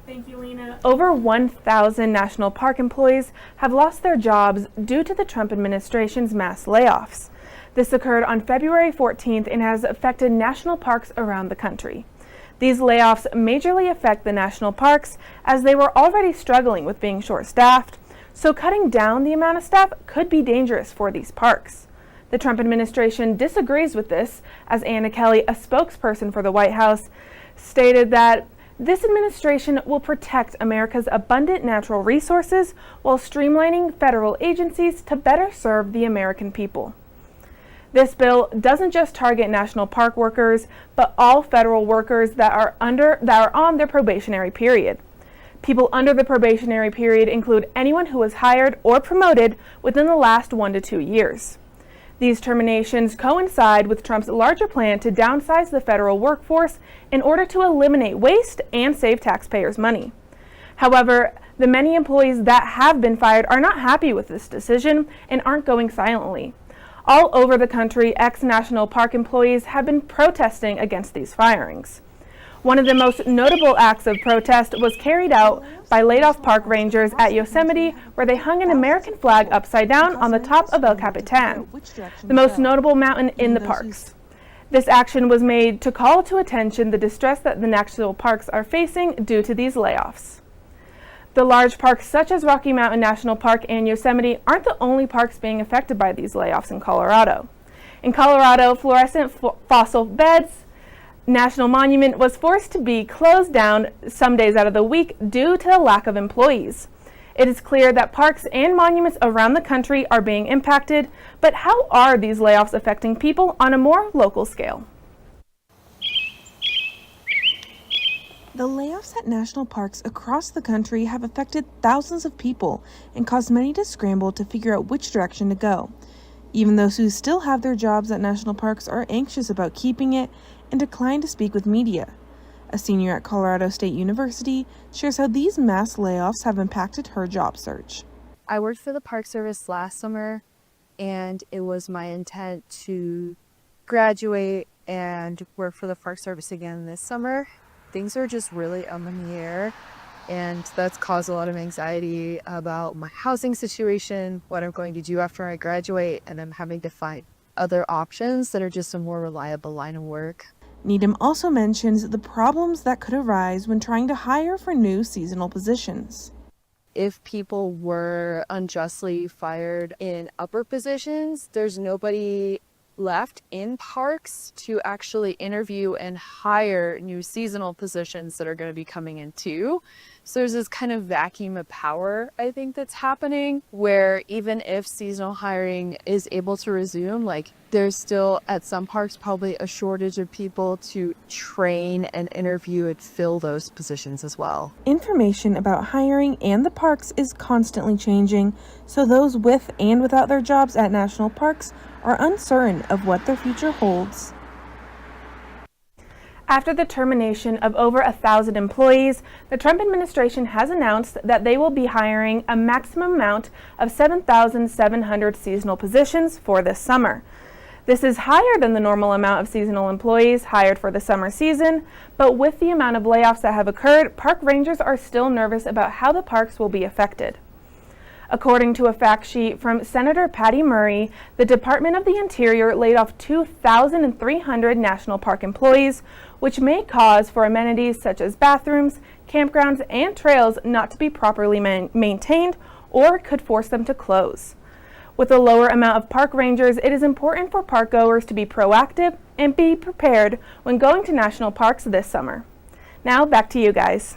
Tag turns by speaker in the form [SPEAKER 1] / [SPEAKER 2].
[SPEAKER 1] Thank you, Lena. Over 1,000 national park employees have lost their jobs due to the Trump administration's mass layoffs. This occurred on February 14th and has affected national parks around the country. These layoffs majorly affect the national parks as they were already struggling with being short-staffed, so cutting down the amount of staff could be dangerous for these parks. The Trump administration disagrees with this, as Anna Kelly, a spokesperson for the White House, stated that this administration will protect America's abundant natural resources while streamlining federal agencies to better serve the American people. This bill doesn't just target national park workers, but all federal workers that are on their probationary period. People under the probationary period include anyone who was hired or promoted within the last 1 to 2 years. These terminations coincide with Trump's larger plan to downsize the federal workforce in order to eliminate waste and save taxpayers' money. However, the many employees that have been fired are not happy with this decision and aren't going silently. All over the country, ex-national park employees have been protesting against these firings. One of the most notable acts of protest was carried out by laid-off park rangers at Yosemite, where they hung an American flag upside down on the top of El Capitan, the most notable mountain in the parks. This action was made to call to attention the distress that the national parks are facing due to these layoffs. The large parks such as Rocky Mountain National Park and Yosemite aren't the only parks being affected by these layoffs in Colorado. In Colorado, fluorescent fossil beds National Monument was forced to be closed down some days out of the week due to the lack of employees. It is clear that parks and monuments around the country are being impacted, but how are these layoffs affecting people on a more local scale?
[SPEAKER 2] The layoffs at national parks across the country have affected thousands of people and caused many to scramble to figure out which direction to go. Even those who still have their jobs at national parks are anxious about keeping it and decline to speak with media. A senior at Colorado State University shares how these mass layoffs have impacted her job search.
[SPEAKER 3] I worked for the Park Service last summer, and it was my intent to graduate and work for the Park Service again this summer. Things are just really up in the air, and that's caused a lot of anxiety about my housing situation, what I'm going to do after I graduate, and I'm having to find other options that are just a more reliable line of work.
[SPEAKER 2] Needham also mentions the problems that could arise when trying to hire for new seasonal positions.
[SPEAKER 3] If people were unjustly fired in upper positions, there's nobody left in parks to actually interview and hire new seasonal positions that are going to be coming in too. So there's this kind of vacuum of power, I think, that's happening, where even if seasonal hiring is able to resume, there's still at some parks probably a shortage of people to train and interview and fill those positions as well.
[SPEAKER 2] Information about hiring and the parks is constantly changing, so those with and without their jobs at national parks are uncertain of what their future holds.
[SPEAKER 1] After the termination of over 1,000 employees, the Trump administration has announced that they will be hiring a maximum amount of 7,700 seasonal positions for this summer. This is higher than the normal amount of seasonal employees hired for the summer season, but with the amount of layoffs that have occurred, park rangers are still nervous about how the parks will be affected. According to a fact sheet from Senator Patty Murray, the Department of the Interior laid off 2,300 national park employees, which may cause for amenities such as bathrooms, campgrounds, and trails not to be properly maintained, or could force them to close. With a lower amount of park rangers, it is important for park goers to be proactive and be prepared when going to national parks this summer. Now back to you guys.